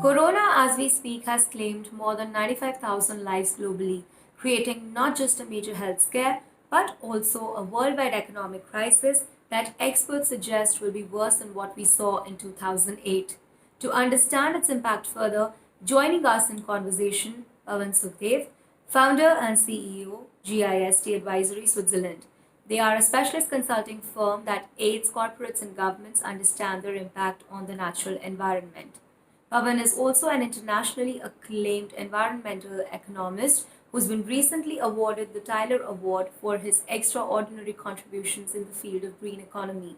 Corona, as we speak, has claimed more than 95,000 lives globally, creating not just a major health scare, but also a worldwide economic crisis that experts suggest will be worse than what we saw in 2008. To understand its impact further, joining us in conversation, Pavan Sukhdev, founder and CEO, GIST Advisory Switzerland. They are a specialist consulting firm that aids corporates and governments understand their impact on the natural environment. Pavan is also an internationally acclaimed environmental economist who's been recently awarded the Tyler Award for his extraordinary contributions in the field of green economy.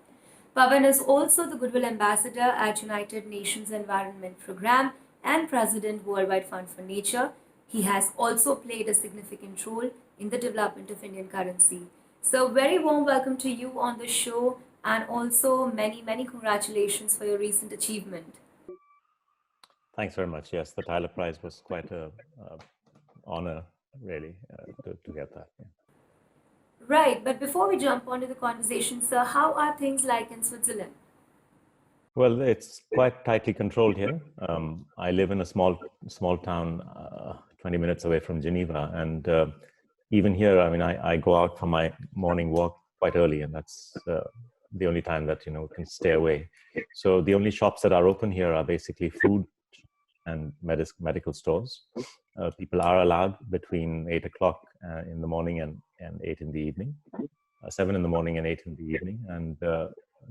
Pavan is also the Goodwill Ambassador at United Nations Environment Programme and President Worldwide Fund for Nature. He has also played a significant role in the development of Indian currency. So, very warm welcome to you on the show, and also many congratulations for your recent achievement. Thanks very much. Yes, the Tyler Prize was quite a honor, really, to get that. Yeah. Right, but before we jump onto the conversation, sir, how are things like in Switzerland? Well, it's quite tightly controlled here. I live in a small town, 20 minutes away from Geneva, and even here, I mean, I go out for my morning walk quite early, and that's the only time that can stay away. So the only shops that are open here are basically food and medical stores. People are allowed between 8 o'clock in the morning and 8 in the evening, 7 in the morning and 8 in the evening, and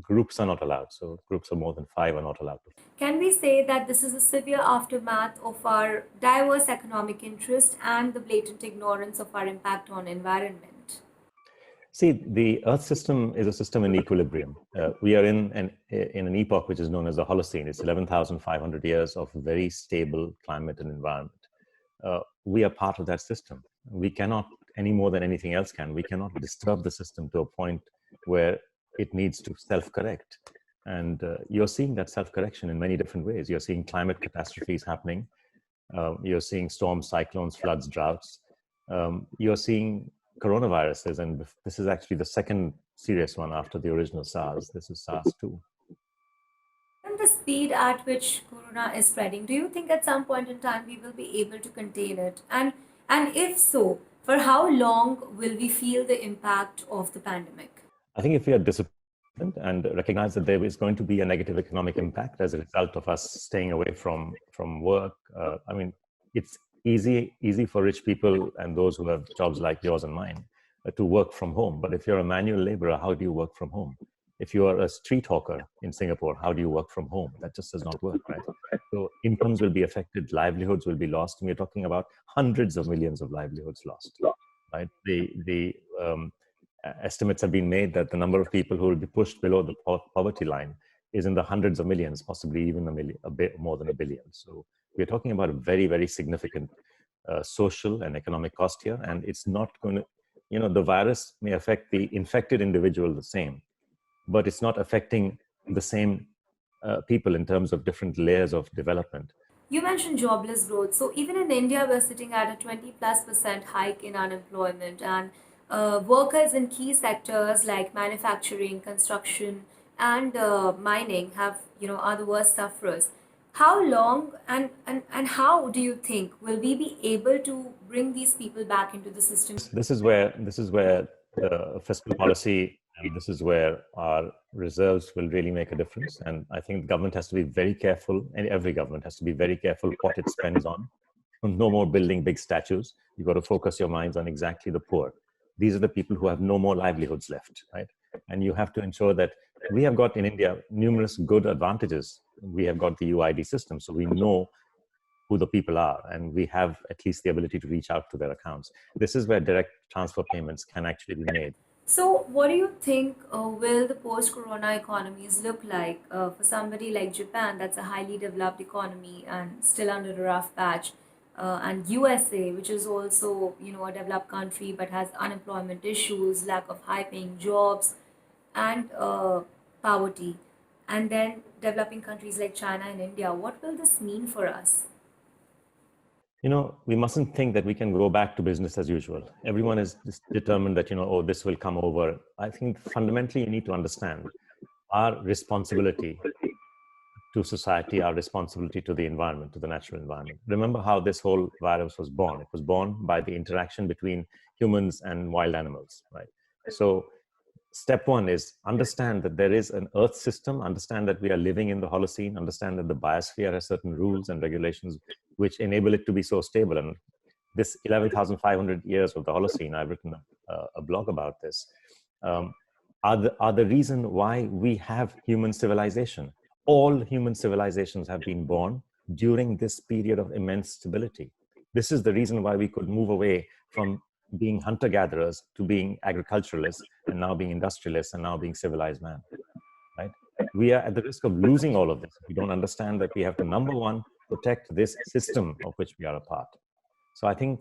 groups are not allowed. So groups of more than 5 are not allowed. Can we say that this is a severe aftermath of our diverse economic interest and the blatant ignorance of our impact on environment? See, the Earth system is a system in equilibrium. We are in an epoch which is known as the Holocene. It's 11,500 years of very stable climate and environment. We are part of that system. We cannot, any more than anything else can, we cannot disturb the system to a point where it needs to self-correct. And you're seeing that self-correction in many different ways. You're seeing climate catastrophes happening. You're seeing storms, cyclones, floods, droughts. You're seeing coronaviruses, and this is actually the second serious one after the original SARS. This is SARS-2. And the speed at which corona is spreading, do you think at some point in time we will be able to contain it? And if so, for how long will we feel the impact of the pandemic? I think if we are disciplined and recognize that there is going to be a negative economic impact as a result of us staying away from work, I mean, it's easy for rich people and those who have jobs like yours and mine to work from home. But if you're a manual laborer, how do you work from home? If you are a street hawker in Singapore, how do you work from home? That just does not work, right? So incomes will be affected, livelihoods will be lost, and we're talking about hundreds of millions of livelihoods lost, right? The estimates have been made that the number of people who will be pushed below the poverty line is in the hundreds of millions, possibly even a bit more than a billion. So we're talking about a very significant social and economic cost here, and it's not going to, the virus may affect the infected individual the same, but it's not affecting the same people in terms of different layers of development. You mentioned jobless growth. So even in India, we're sitting at a 20+% hike in unemployment, and workers in key sectors like manufacturing, construction, and mining are the worst sufferers. How long and how do you think will we be able to bring these people back into the system? This is where the fiscal policy and this is where our reserves will really make a difference. And I think the government has to be very careful, and every government has to be very careful what it spends on. No more building big statues. You've got to focus your minds on exactly the poor. These are the people who have no more livelihoods left, right? And you have to ensure that we have got in India numerous good advantages. We have got the UID system, so we know who the people are, and we have at least the ability to reach out to their accounts. This is where direct transfer payments can actually be made. So, what do you think will the post-corona economies look like for somebody like Japan, that's a highly developed economy and still under a rough patch, and USA, which is also a developed country but has unemployment issues, lack of high-paying jobs, and poverty, and then developing countries like China and India? What will this mean for us? We mustn't think that we can go back to business as usual. Everyone is determined that, oh, this will come over. I think fundamentally you need to understand our responsibility to society our responsibility to the environment, to the natural environment. Remember how this whole virus was born. It was born by the interaction between humans and wild animals, right? So step one is understand that there is an earth system, understand that we are living in the Holocene, understand that the biosphere has certain rules and regulations which enable it to be so stable. And this 11,500 years of the Holocene, I've written a blog about this, are the reason why we have human civilization. All human civilizations have been born during this period of immense stability. This is the reason why we could move away from being hunter-gatherers to being agriculturalists, and now being industrialists, and now being civilized man, right? We are at the risk of losing all of this if we don't understand that we have to, number one, protect this system of which we are a part. So I think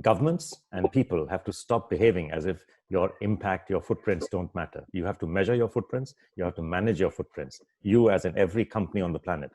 governments and people have to stop behaving as if your impact, your footprints don't matter. You have to measure your footprints. You have to manage your footprints. You, as in every company on the planet.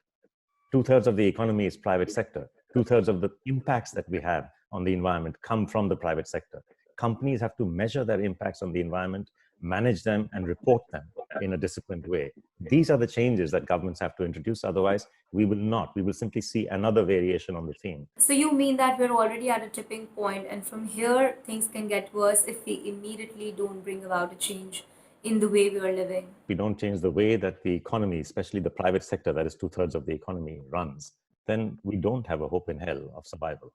2/3 of the economy is private sector. 2/3 of the impacts that we have on the environment come from the private sector. Companies have to measure their impacts on the environment, manage them, and report them in a disciplined way. These are the changes that governments have to introduce. Otherwise, we will not. We will simply see another variation on the theme. So you mean that we're already at a tipping point, and from here things can get worse if we immediately don't bring about a change in the way we are living? If we don't change the way that the economy, especially the private sector, that is 2/3 of the economy, runs, then we don't have a hope in hell of survival.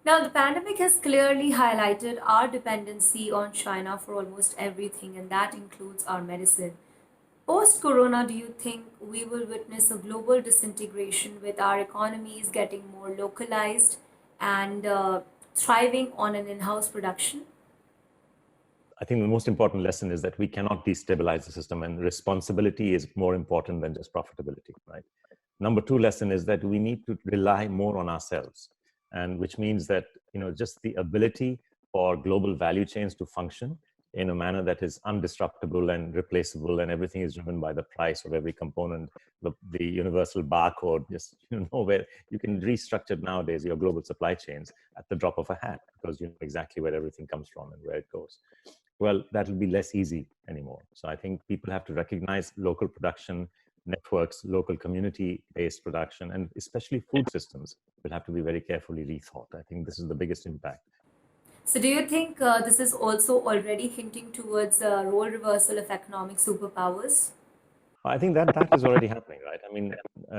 Now, the pandemic has clearly highlighted our dependency on China for almost everything, and that includes our medicine. Post corona, do you think we will witness a global disintegration with our economies getting more localized and thriving on an in house production? I think the most important lesson is that we cannot destabilize the system, and responsibility is more important than just profitability, right? Number two lesson is that we need to rely more on ourselves, and which means that, just the ability for global value chains to function in a manner that is undisruptible and replaceable, and everything is driven by the price of every component, the universal barcode, just where you can restructure nowadays your global supply chains at the drop of a hat, because you know exactly where everything comes from and where it goes. Well, that will be less easy anymore. So I think people have to recognize local production networks, local community-based production, and especially food systems will have to be very carefully rethought. I think this is the biggest impact. So, do you think this is also already hinting towards a role reversal of economic superpowers? I think that is already happening, right? I mean,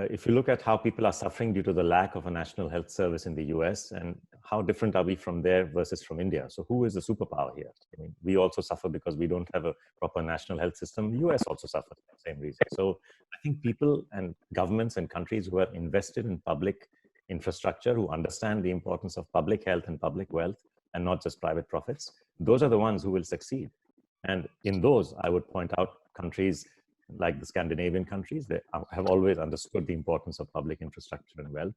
if you look at how people are suffering due to the lack of a national health service in the US, and how different are we from there versus from India? So who is the superpower here? I mean, we also suffer because we don't have a proper national health system. The US also suffers for the same reason. So I think people and governments and countries who are invested in public infrastructure, who understand the importance of public health and public wealth, and not just private profits, those are the ones who will succeed. And in those, I would point out countries like the Scandinavian countries, they have always understood the importance of public infrastructure and wealth.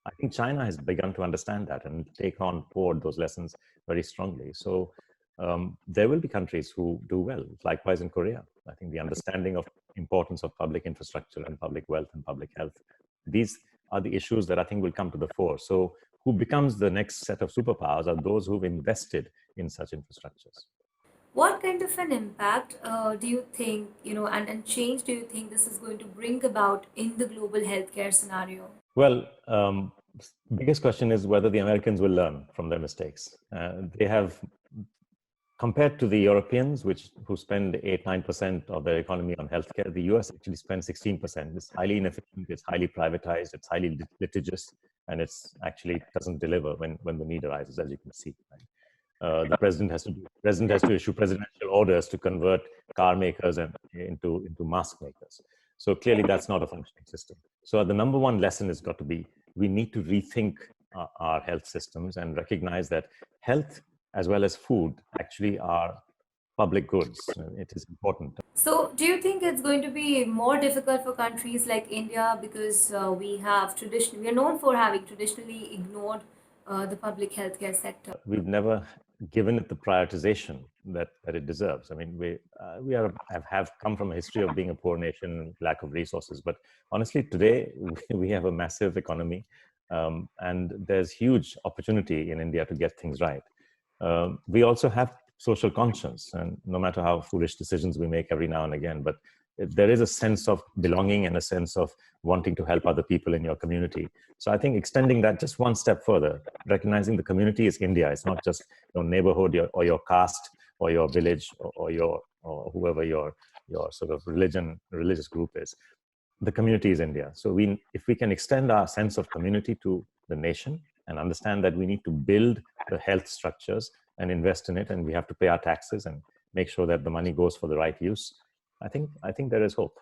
I think China has begun to understand that and take on board those lessons very strongly. So there will be countries who do well. Likewise in Korea, I think the understanding of importance of public infrastructure and public wealth and public health, these are the issues that I think will come to the fore. So who becomes the next set of superpowers are those who've invested in such infrastructures. What kind of an impact do you think, and change do you think this is going to bring about in the global healthcare scenario? Well, biggest question is whether the Americans will learn from their mistakes. They have, compared to the Europeans, who spend 8-9% of their economy on healthcare, the US actually spends 16%. It's highly inefficient, it's highly privatized, it's highly litigious, and it's actually doesn't deliver when the need arises, as you can see. Right? The president has to issue presidential orders to convert car makers into mask makers. So clearly, that's not a functioning system. So the number one lesson has got to be, we need to rethink our health systems and recognize that health as well as food actually are public goods. It is important. So, do you think it's going to be more difficult for countries like India because we are known for having traditionally ignored the public healthcare sector? We've never given it the prioritization that it deserves. I mean, we have come from a history of being a poor nation, lack of resources. But honestly, today we have a massive economy, and there's huge opportunity in India to get things right. We also have social conscience, and no matter how foolish decisions we make every now and again, but there is a sense of belonging and a sense of wanting to help other people in your community. So I think extending that just one step further, recognizing the community is India. It's not just your neighborhood or your caste or your village or whoever your sort of religious group is. The community is India. So if we can extend our sense of community to the nation and understand that we need to build the health structures and invest in it, and we have to pay our taxes and make sure that the money goes for the right use, I think there is hope.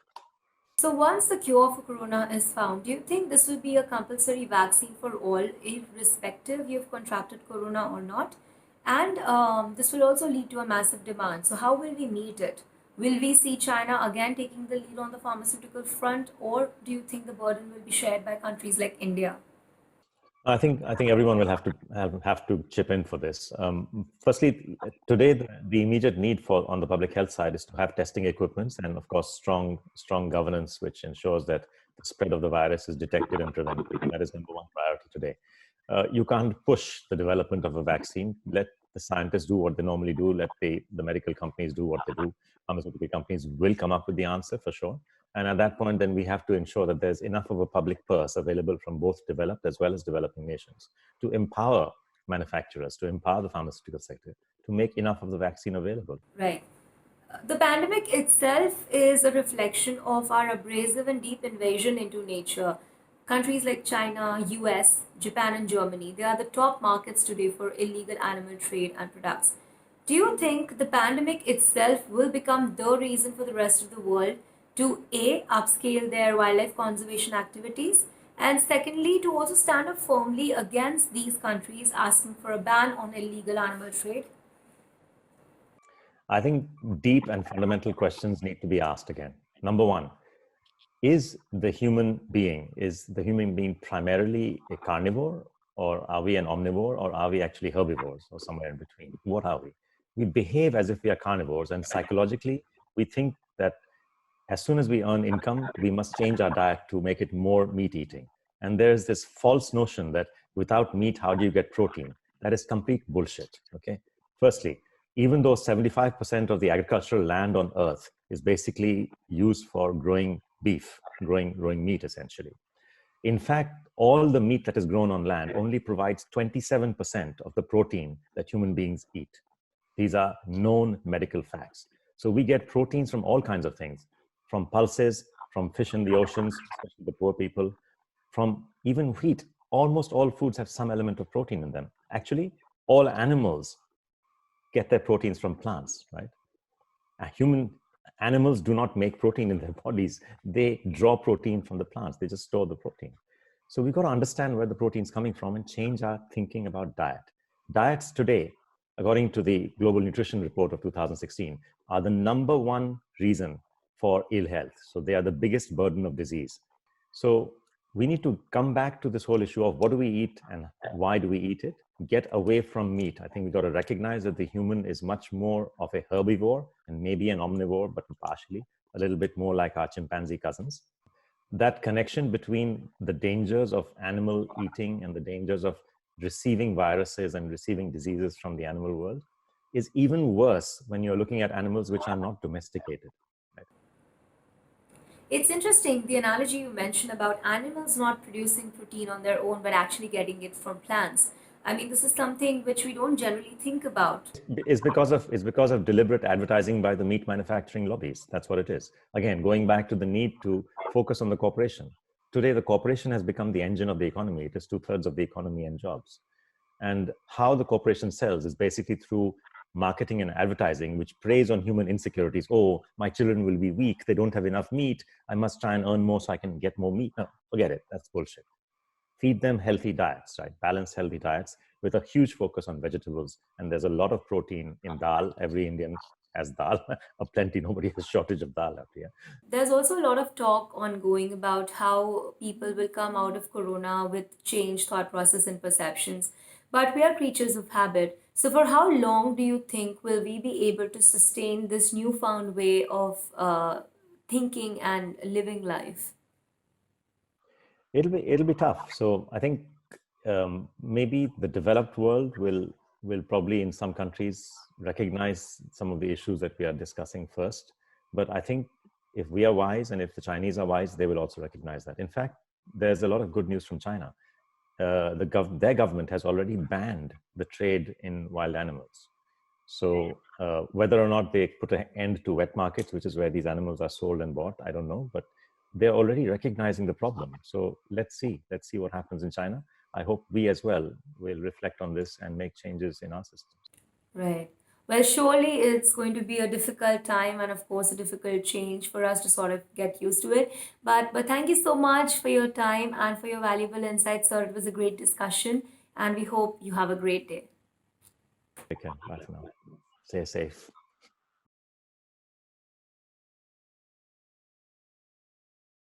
So, once the cure for corona is found, do you think this will be a compulsory vaccine for all, irrespective you've contracted corona or not? And this will also lead to a massive demand. So, how will we meet it? Will we see China again taking the lead on the pharmaceutical front, or do you think the burden will be shared by countries like India? I think everyone will have to chip in for this. Firstly, today the immediate need for on the public health side is to have testing equipments and, of course, strong governance, which ensures that the spread of the virus is detected and prevented. That is number one priority today. You can't push the development of a vaccine. Let the scientists do what they normally do. Let the medical companies do what they do. Pharmaceutical companies will come up with the answer for sure. And at that point, then we have to ensure that there's enough of a public purse available from both developed as well as developing nations to empower manufacturers, to empower the pharmaceutical sector, to make enough of the vaccine available. Right. The pandemic itself is a reflection of our abrasive and deep invasion into nature. Countries like China, US, Japan, and Germany, they are the top markets today for illegal animal trade and products. Do you think the pandemic itself will become the reason for the rest of the world to A, upscale their wildlife conservation activities, and secondly, to also stand up firmly against these countries asking for a ban on illegal animal trade? I think deep and fundamental questions need to be asked again. Number one, is the human being primarily a carnivore, or are we an omnivore, or are we actually herbivores, or somewhere in between? What are we? We behave as if we are carnivores, and psychologically we think that as soon as we earn income, we must change our diet to make it more meat eating. And there's this false notion that without meat, how do you get protein? That is complete bullshit. Okay. Firstly, even though 75% of the agricultural land on earth is basically used for growing beef, growing meat essentially. In fact, all the meat that is grown on land only provides 27% of the protein that human beings eat. These are known medical facts. So we get proteins from all kinds of things, from pulses, from fish in the oceans, especially the poor people, from even wheat. Almost all foods have some element of protein in them. Actually, all animals get their proteins from plants, right? Animals do not make protein in their bodies. They draw protein from the plants. They just store the protein. So we've got to understand where the protein is coming from and change our thinking about diet. Diets today, according to the Global Nutrition Report of 2016, are the number one reason for ill health. So they are the biggest burden of disease. So we need to come back to this whole issue of what do we eat and why do we eat it? Get away from meat. I think we've got to recognize that the human is much more of a herbivore and maybe an omnivore, but partially a little bit more like our chimpanzee cousins. That connection between the dangers of animal eating and the dangers of receiving viruses and receiving diseases from the animal world is even worse when you're looking at animals which are not domesticated. Right? It's interesting the analogy you mentioned about animals not producing protein on their own but actually getting it from plants. I mean, this is something which we don't generally think about. It's because of deliberate advertising by the meat manufacturing lobbies. That's what it is. Again, going back to the need to focus on the corporation. Today, the corporation has become the engine of the economy. It is 2/3 of the economy and jobs. And how the corporation sells is basically through marketing and advertising, which preys on human insecurities. Oh, my children will be weak. They don't have enough meat. I must try and earn more so I can get more meat. No, forget it. That's bullshit. Feed them healthy diets, right? Balanced healthy diets with a huge focus on vegetables. And there's a lot of protein in dal. Every Indian has dal, plenty. Nobody has shortage of dal out here. There's also a lot of talk ongoing about how people will come out of corona with changed thought process and perceptions. But we are creatures of habit. So, for how long do you think will we be able to sustain this newfound way of thinking and living life? It'll be tough. So I think maybe the developed world will probably in some countries recognize some of the issues that we are discussing first. But I think if we are wise and if the Chinese are wise, they will also recognize that. In fact, there's a lot of good news from China. Their government has already banned the trade in wild animals. So whether or not they put an end to wet markets, which is where these animals are sold and bought, I don't know, but they're already recognizing the problem. So let's see what happens in China. I hope we as well will reflect on this and make changes in our systems. Right. Well, surely it's going to be a difficult time and, of course, a difficult change for us to sort of get used to it. But thank you so much for your time and for your valuable insights, sir. It was a great discussion, and we hope you have a great day. Take care. Bye for now. Stay safe.